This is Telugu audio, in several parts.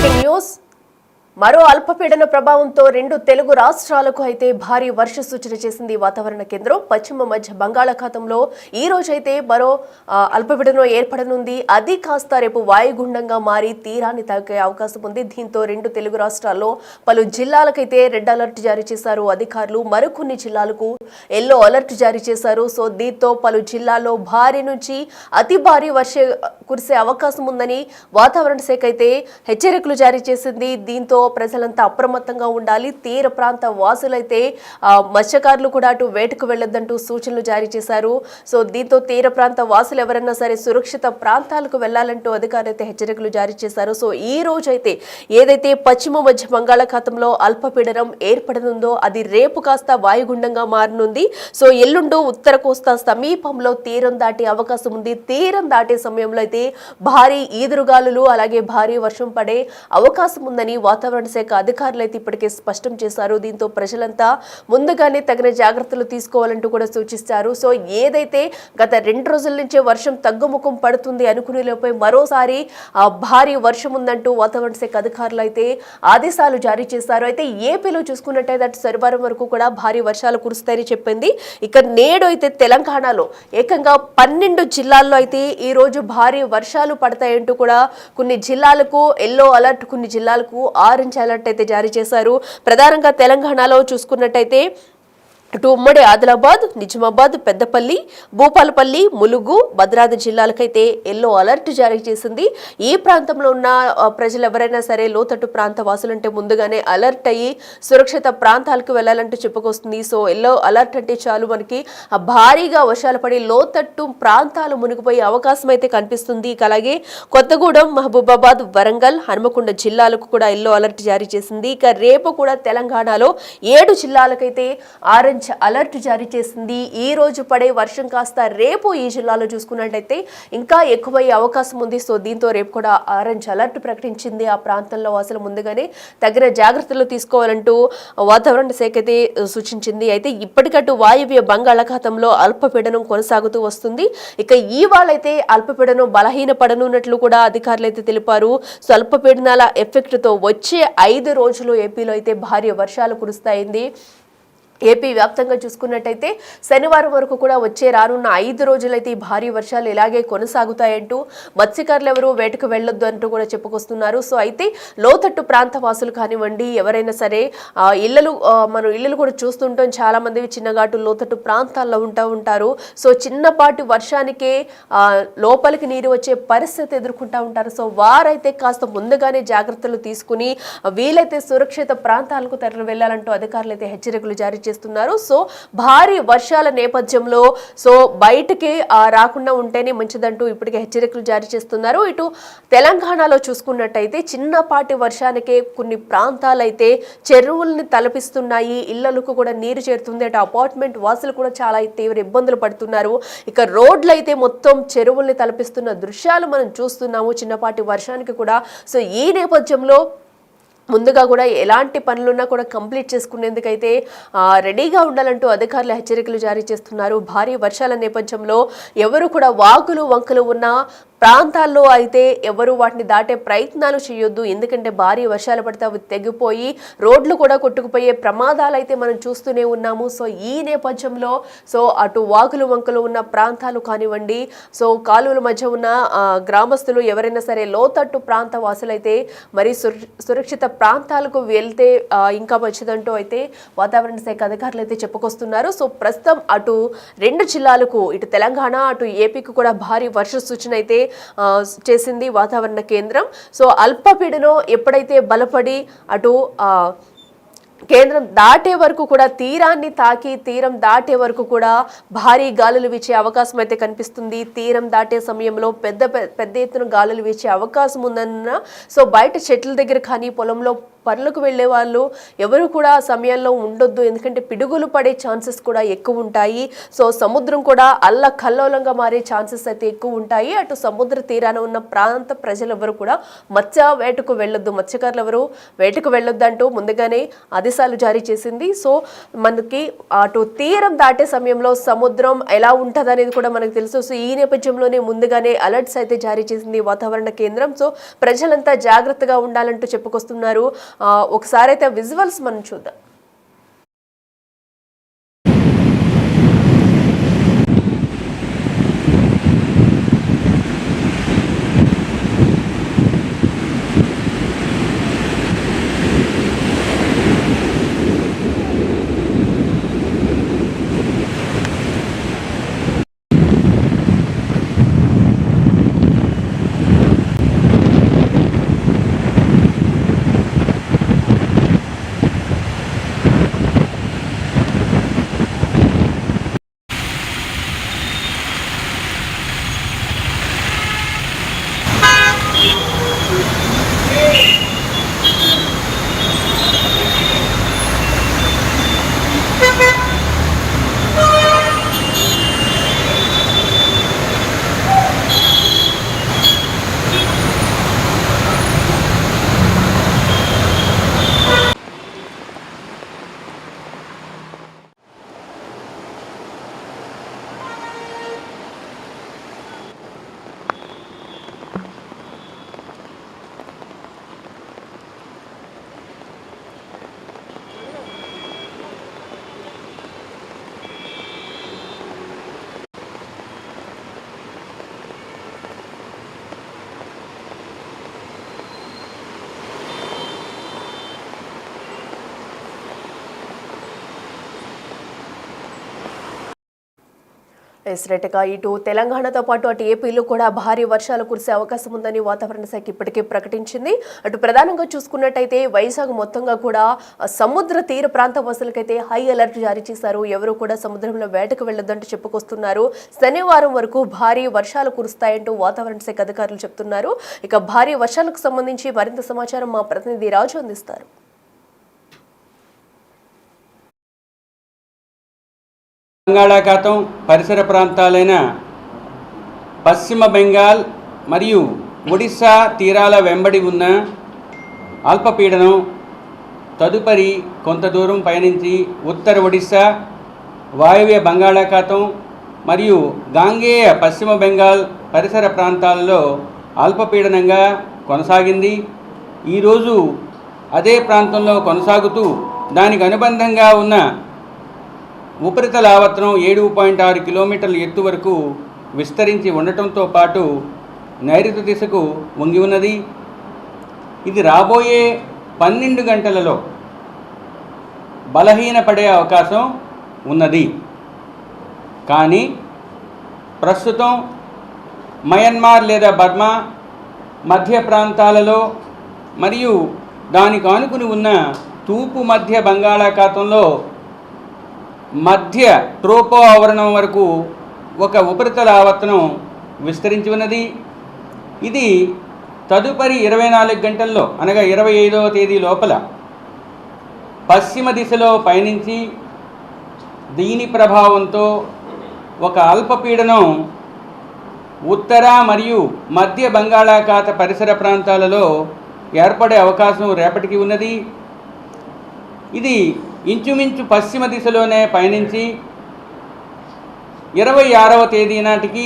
బ్రేకింగ్ న్యూస్ మరో అల్పపీడన ప్రభావంతో రెండు తెలుగు రాష్ట్రాలకు అయితే భారీ వర్ష సూచన చేసింది వాతావరణ కేంద్రం. పశ్చిమ మధ్య బంగాళాఖాతంలో ఈ రోజైతే మరో అల్పపీడనం ఏర్పడనుంది. అది కాస్త రేపు వాయుగుండంగా మారి తీరాన్ని తాకే అవకాశం ఉంది. దీంతో రెండు తెలుగు రాష్ట్రాల్లో పలు జిల్లాలకైతే రెడ్ అలర్ట్ జారీ చేశారు అధికారులు. మరికొన్ని జిల్లాలకు ఎల్లో అలర్ట్ జారీ చేశారు. సో దీంతో పలు జిల్లాల్లో భారీ నుంచి అతి భారీ వర్షం కురిసే అవకాశం ఉందని వాతావరణ శాఖ అయితే హెచ్చరికలు జారీ చేసింది. దీంతో ప్రజలంతా అప్రమత్తంగా ఉండాలి. తీర ప్రాంత వాసులైతే మత్స్యకారులు కూడా అటు వేటకు వెళ్లొద్దంటూ సూచనలు జారీ చేశారు. సో దీంతో తీర ప్రాంత వాసులు ఎవరైనా సరే సురక్షిత ప్రాంతాలకు వెళ్లాలంటూ అధికారులు అయితే హెచ్చరికలు జారీ చేశారు. సో ఈ రోజు అయితే ఏదైతే పశ్చిమ మధ్య బంగాళాఖాతంలో అల్పపీడనం ఏర్పడనుందో అది రేపు కాస్త వాయుగుండంగా మారనుంది. సో ఎల్లుండు ఉత్తర కోస్తా సమీపంలో తీరం దాటే అవకాశం ఉంది. తీరం దాటే సమయంలో అయితే భారీ ఈదురుగాలులు అలాగే భారీ వర్షం పడే అవకాశం ఉందని వాతావరణ శాఖ అధికారులు అయితే ఇప్పటికే స్పష్టం చేశారు. దీంతో ప్రజలంతా ముందుగానే తగిన జాగ్రత్తలు తీసుకోవాలంటూ కూడా సూచిస్తారు. సో ఏదైతే గత 2 రోజుల నుంచే వర్షం తగ్గుముఖం పడుతుంది అనుకునే లోపే మరోసారి భారీ వర్షం ఉందంటూ వాతావరణ శాఖ అధికారులు అయితే ఆదేశాలు జారీ చేశారు. అయితే ఏపీలో చూసుకున్నట్టయితే అటు శనివారం వరకు కూడా భారీ వర్షాలు కురుస్తాయని చెప్పింది. ఇక నేడు అయితే తెలంగాణలో ఏకంగా 12 జిల్లాల్లో అయితే ఈ రోజు భారీ వర్షాలు పడతాయంటూ కూడా కొన్ని జిల్లాలకు ఎల్లో అలర్ట్, కొన్ని జిల్లాలకు ఆరెంజ్ అలర్ట్ అయితే జారీ చేశారు. ప్రధానంగా తెలంగాణలో చూసుకున్నట్టయితే అటు ఉమ్మడి ఆదిలాబాద్, నిజామాబాద్, పెద్దపల్లి, భూపాలపల్లి, ములుగు, భద్రాద్రి జిల్లాలకైతే ఎల్లో అలర్ట్ జారీ చేసింది. ఈ ప్రాంతంలో ఉన్న ప్రజలు ఎవరైనా సరే లోతట్టు ప్రాంత వాసులంటే ముందుగానే అలర్ట్ అయ్యి సురక్షిత ప్రాంతాలకు వెళ్లాలంటూ చెప్పుకొస్తుంది. సో ఎల్లో అలర్ట్ అంటే చాలు మనకి భారీగా వర్షాలు పడి లోతట్టు ప్రాంతాలు మునిగిపోయే అవకాశం అయితే కనిపిస్తుంది. అలాగే కొత్తగూడెం, మహబూబాబాద్, వరంగల్, హనుమకొండ జిల్లాలకు కూడా ఎల్లో అలర్ట్ జారీ చేసింది. ఇక రేపు కూడా తెలంగాణలో 7 జిల్లాలకైతే ఆరెంజ్ అలర్ట్ జారీ చేసింది. ఈ రోజు పడే వర్షం కాస్త రేపు ఈ జిల్లాలో చూసుకున్నట్లయితే ఇంకా ఎక్కువయ్యే అవకాశం ఉంది. సో దీంతో రేపు కూడా ఆరెంజ్ అలర్ట్ ప్రకటించింది. ఆ ప్రాంతంలో అసలు ముందుగానే తగిన జాగ్రత్తలు తీసుకోవాలంటూ వాతావరణ శాఖ అయితే సూచించింది. అయితే ఇప్పటికట్టు వాయువ్య బంగాళాఖాతంలో అల్పపీడనం కొనసాగుతూ వస్తుంది. ఇక ఇవాళైతే అల్పపీడనం బలహీనపడనున్నట్లు కూడా అధికారులు అయితే తెలిపారు. సో అల్పపీడనాల ఎఫెక్ట్ తో వచ్చే 5 రోజులు ఏపీలో అయితే భారీ వర్షాలు కురుస్తాయింది. ఏపీ వ్యాప్తంగా చూసుకున్నట్టయితే శనివారం వరకు కూడా రానున్న 5 రోజులైతే ఈ భారీ వర్షాలు ఇలాగే కొనసాగుతాయంటూ మత్స్యకారులు ఎవరు వేటకు వెళ్లొద్దు అంటూ కూడా చెప్పుకొస్తున్నారు. సో అయితే లోతట్టు ప్రాంత వాసులు కానివ్వండి ఎవరైనా సరే మనం ఇళ్లలు కూడా చూస్తుంటాం, చాలా మంది చిన్నగాటు లోతట్టు ప్రాంతాల్లో ఉంటారు. సో చిన్నపాటి వర్షానికే లోపలికి నీరు వచ్చే పరిస్థితి ఎదుర్కొంటూ ఉంటారు. సో వారైతే కాస్త ముందుగానే జాగ్రత్తలు తీసుకుని వీలైతే సురక్షిత ప్రాంతాలకు తరలి వెళ్లాలంటూ అధికారులు అయితే హెచ్చరికలు జారీ చేస్తున్నారు. సో భారీ వర్షాల నేపథ్యంలో సో బయటికి రాకుండా ఉంటేనే మంచిదంటూ ఇప్పటికే హెచ్చరికలు జారీ చేస్తున్నారు. ఇటు తెలంగాణలో చూసుకున్నట్టయితే చిన్నపాటి వర్షానికే కొన్ని ప్రాంతాలైతే చెరువుల్ని తలపిస్తున్నాయి, ఇళ్లకు కూడా నీరు చేరుతుంది. అటు అపార్ట్మెంట్ వాసులు కూడా చాలా తీవ్ర ఇబ్బందులు పడుతున్నారు. ఇక రోడ్లు అయితే మొత్తం చెరువుల్ని తలపిస్తున్న దృశ్యాలు మనం చూస్తున్నాము చిన్నపాటి వర్షానికి కూడా. సో ఈ నేపథ్యంలో ముందుగా కూడా ఎలాంటి పనులున్నా కూడా కంప్లీట్ చేసుకునేందుకైతే రెడీగా ఉండాలంటూ అధికారులు హెచ్చరికలు జారీ చేస్తున్నారు. భారీ వర్షాల నేపథ్యంలో ఎవరు కూడా వాగులు వంకలు ఉన్న ప్రాంతాల్లో అయితే ఎవరు వాటిని దాటే ప్రయత్నాలు చేయొద్దు. ఎందుకంటే భారీ వర్షాలు పడితే అవి తెగిపోయి రోడ్లు కూడా కొట్టుకుపోయే ప్రమాదాలు అయితే మనం చూస్తూనే ఉన్నాము. సో ఈ నేపథ్యంలో సో అటు వాగులు వంకలు ఉన్న ప్రాంతాలు కానివ్వండి, సో కాలువల మధ్య ఉన్న గ్రామస్తులు ఎవరైనా సరే లోతట్టు ప్రాంత వాసులైతే మరి సురక్షిత ప్రాంతాలకు వెళ్తే ఇంకా మంచిదంటూ అయితే వాతావరణ శాఖ అధికారులు అయితే చెప్పుకొస్తున్నారు. సో ప్రస్తుతం అటు 2 జిల్లాలకు ఇటు తెలంగాణ అటు ఏపీకి కూడా భారీ వర్ష సూచన అయితే చేసింది వాతావరణ కేంద్రం. సో అల్పపీడనం ఎప్పుడైతే బలపడి అటు కేంద్రం దాటే వరకు కూడా తీరం దాటే వరకు కూడా భారీ గాలులు వీచే అవకాశం అయితే కనిపిస్తుంది. తీరం దాటే సమయంలో పెద్ద ఎత్తున గాలులు వీచే అవకాశం ఉందన్న సో బయట చెట్ల దగ్గర కానీ పొలంలో పనులకు వెళ్ళే వాళ్ళు ఎవరు కూడా ఆ సమయంలో ఉండొద్దు, ఎందుకంటే పిడుగులు పడే ఛాన్సెస్ కూడా ఎక్కువ ఉంటాయి. సో సముద్రం కూడా అల్లకల్లోలంగా మారే ఛాన్సెస్ అయితే ఎక్కువ ఉంటాయి. అటు సముద్ర తీరాన ఉన్న ప్రాంత ప్రజలు ఎవరు కూడా మత్స్య వేటకు వెళ్ళొద్దు, మత్స్యకారులు ఎవరు వేటకు వెళ్ళొద్దు అంటూ ముందుగానే ఆదేశాలు జారీ చేసింది. సో మనకి అటు తీరం దాటే సమయంలో సముద్రం ఎలా ఉంటుంది అనేది కూడా మనకు తెలుసు. సో ఈ నేపథ్యంలోనే ముందుగానే అలర్ట్స్ అయితే జారీ చేసింది వాతావరణ కేంద్రం. సో ప్రజలంతా జాగ్రత్తగా ఉండాలంటూ చెప్పుకొస్తున్నారు. ఒకసారి అయితే విజువల్స్ మనం చూద్దాం. రైట్గా ఇటు తెలంగాణతో పాటు అటు ఏపీలో కూడా భారీ వర్షాలు కురిసే అవకాశం ఉందని వాతావరణ శాఖ ఇప్పటికే ప్రకటించింది. అటు ప్రధానంగా చూసుకున్నట్టయితే వైజాగ్ మొత్తంగా కూడా సముద్ర తీర ప్రాంత వాసులకైతే హై అలర్ట్ జారీ చేశారు. ఎవరు కూడా సముద్రంలో వేటకు వెళ్లొద్దంటూ చెప్పుకొస్తున్నారు. శనివారం వరకు భారీ వర్షాలు కురుస్తాయంటూ వాతావరణ శాఖ అధికారులు చెప్తున్నారు. ఇక భారీ వర్షాలకు సంబంధించి మరింత సమాచారం మా ప్రతినిధి రాజు అందిస్తారు. బంగాళాఖాతం పరిసర ప్రాంతాలైన పశ్చిమ బెంగాల్ మరియు ఒడిశా తీరాల వెంబడి ఉన్న అల్పపీడనం తదుపరి కొంత దూరం పయనించి ఉత్తర ఒడిశా, వాయువ్య బంగాళాఖాతం మరియు గాంగేయ పశ్చిమ బెంగాల్ పరిసర ప్రాంతాలలో అల్పపీడనంగా కొనసాగింది. ఈరోజు అదే ప్రాంతంలో కొనసాగుతూ దానికి అనుబంధంగా ఉన్న ఉపరితల ఆవర్తనం 7.6 కిలోమీటర్ల ఎత్తు వరకు విస్తరించి ఉండటంతో పాటు నైరుతి దిశకు వంగి ఉన్నది. ఇది రాబోయే 12 గంటలలో బలహీనపడే అవకాశం ఉన్నది. కానీ ప్రస్తుతం మయన్మార్ లేదా బర్మా మధ్య ప్రాంతాలలో మరియు దానికి ఆనుకుని ఉన్న తూర్పు మధ్య బంగాళాఖాతంలో మధ్య ట్రోపో ఆవరణం వరకు ఒక ఉపరితల ఆవర్తనం విస్తరించి ఉన్నది. ఇది తదుపరి 24 గంటల్లో అనగా 25వ తేదీ లోపల పశ్చిమ దిశలో పయనించి దీని ప్రభావంతో ఒక అల్పపీడనం ఉత్తర మరియు మధ్య బంగాళాఖాత పరిసర ప్రాంతాలలో ఏర్పడే అవకాశం రేపటికి ఉన్నది. ఇది ఇంచుమించు పశ్చిమ దిశలోనే పయనించి 26వ తేదీ నాటికి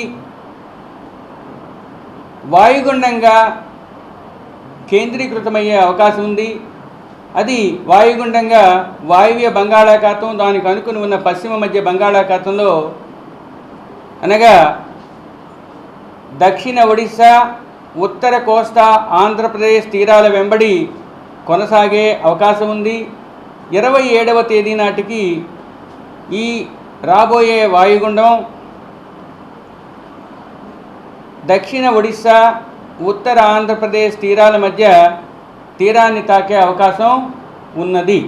వాయుగుండంగా కేంద్రీకృతమయ్యే అవకాశం ఉంది. అది వాయుగుండంగా వాయువ్య బంగాళాఖాతం, దానికి అనుకుని ఉన్న పశ్చిమ మధ్య బంగాళాఖాతంలో అనగా దక్షిణ ఒడిశా, ఉత్తర కోస్తా ఆంధ్రప్రదేశ్ తీరాల వెంబడి కొనసాగే అవకాశం ఉంది. 27వ తేదీ నాటికి ఈ రాబోయే వాయుగుండం దక్షిణ ఒడిశా, ఉత్తర ఆంధ్రప్రదేశ్ తీరాల మధ్య తీరాన్ని తాకే అవకాశం ఉన్నది.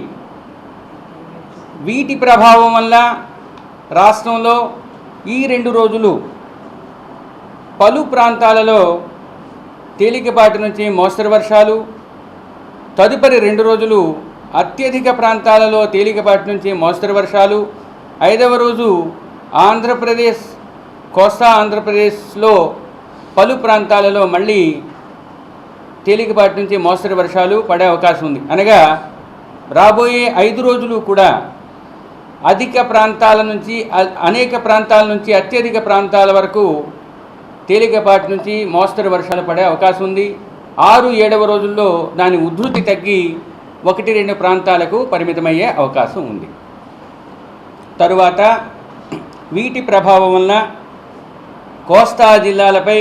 వీటి ప్రభావం వల్ల రాష్ట్రంలో ఈ 2 రోజులు పలు ప్రాంతాలలో తేలికపాటి నుంచి మోస్తరు వర్షాలు, తదుపరి 2 రోజులు అత్యధిక ప్రాంతాలలో తేలికపాటి నుంచి మోస్తరు వర్షాలు. 5వ రోజు ఆంధ్రప్రదేశ్, కోస్తా ఆంధ్రప్రదేశ్లో పలు ప్రాంతాలలో మళ్ళీ తేలికపాటి నుంచి మోస్తరు వర్షాలు పడే అవకాశం ఉంది. అనగా రాబోయే 5 రోజులు కూడా అధిక ప్రాంతాల నుంచి అనేక ప్రాంతాల నుంచి అత్యధిక ప్రాంతాల వరకు తేలికపాటి నుంచి మోస్తరు వర్షాలు పడే అవకాశం ఉంది. 6, 7వ రోజుల్లో దాని ఉధృతి తగ్గి 1-2 ప్రాంతాలకు పరిమితమయ్యే అవకాశం ఉంది. తరువాత వీటి ప్రభావం వలన కోస్తా జిల్లాలపై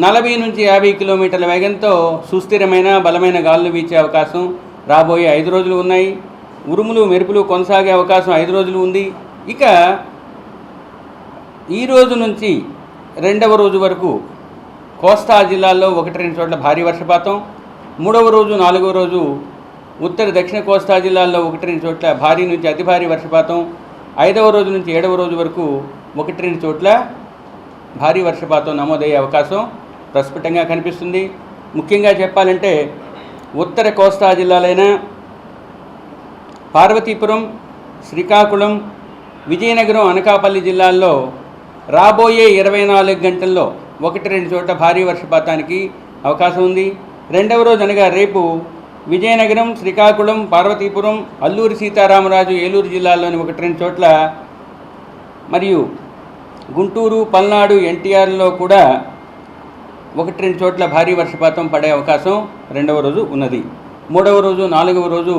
40 నుంచి 50 కిలోమీటర్ల వేగంతో సుస్థిరమైన బలమైన గాలులు వీచే అవకాశం రాబోయే 5 రోజులు ఉన్నాయి. ఉరుములు మెరుపులు కొనసాగే అవకాశం 5 రోజులు ఉంది. ఇక ఈ రోజు నుంచి 2వ రోజు వరకు కోస్తా జిల్లాల్లో 1-2 చోట్ల భారీ వర్షపాతం. 3వ రోజు 4వ రోజు ఉత్తర దక్షిణ కోస్తా జిల్లాల్లో 1-2 చోట్ల భారీ నుంచి అతి భారీ వర్షపాతం. 5వ రోజు నుంచి 7వ రోజు వరకు 1-2 చోట్ల భారీ వర్షపాతం నమోదయ్యే అవకాశం ప్రస్ఫుటంగా కనిపిస్తుంది. ముఖ్యంగా చెప్పాలంటే ఉత్తర కోస్తా జిల్లాలైన పార్వతీపురం, శ్రీకాకుళం, విజయనగరం, అనకాపల్లి జిల్లాల్లో రాబోయే 24 గంటల్లో 1-2 చోట్ల భారీ వర్షపాతానికి అవకాశం ఉంది. 2వ రోజు అనగా రేపు విజయనగరం, శ్రీకాకుళం, పార్వతీపురం, అల్లూరి సీతారామరాజు, ఏలూరు జిల్లాల్లోని 1-2 చోట్ల మరియు గుంటూరు, పల్నాడు, ఎన్టీఆర్లో కూడా 1-2 చోట్ల భారీ వర్షపాతం పడే అవకాశం 2వ రోజు ఉన్నది. 3వ రోజు 4వ రోజు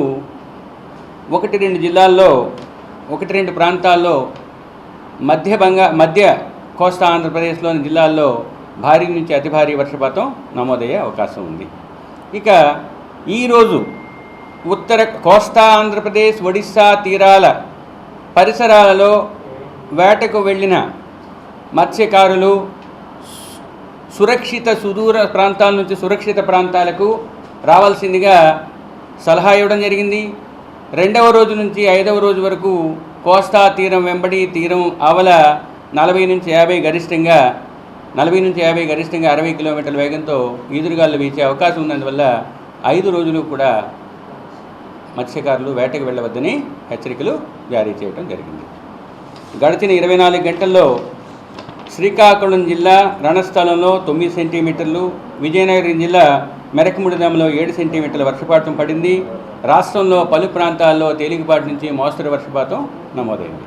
1-2 జిల్లాల్లో 1-2 ప్రాంతాల్లో మధ్య కోస్తా ఆంధ్రప్రదేశ్లోని జిల్లాల్లో భారీ నుంచి అతి భారీ వర్షపాతం నమోదయ్యే అవకాశం ఉంది. ఇక ఈరోజు ఉత్తర కోస్తా ఆంధ్రప్రదేశ్, ఒడిశా తీరాల పరిసరాలలో వేటకు వెళ్ళిన మత్స్యకారులు సుదూర ప్రాంతాల నుంచి సురక్షిత ప్రాంతాలకు రావాల్సిందిగా సలహా ఇవ్వడం జరిగింది. 2వ రోజు నుంచి 5వ రోజు వరకు కోస్తా తీరం వెంబడి తీరం ఆవల 40 నుంచి 50 గరిష్టంగా 60 కిలోమీటర్ల వేగంతో ఈదురుగాలు వీచే అవకాశం ఉన్నందువల్ల 5 రోజులు కూడా మత్స్యకారులు వేటకు వెళ్ళవద్దని హెచ్చరికలు జారీ చేయడం జరిగింది. గడిచిన 24 గంటల్లో శ్రీకాకుళం జిల్లా రణస్థలంలో 9 సెంటీమీటర్లు, విజయనగరం జిల్లా మెరకముడిదంలో 7 సెంటీమీటర్ల వర్షపాతం పడింది. రాష్ట్రంలో పలు ప్రాంతాల్లో తేలికపాటి నుంచి మోస్తరు వర్షపాతం నమోదైంది.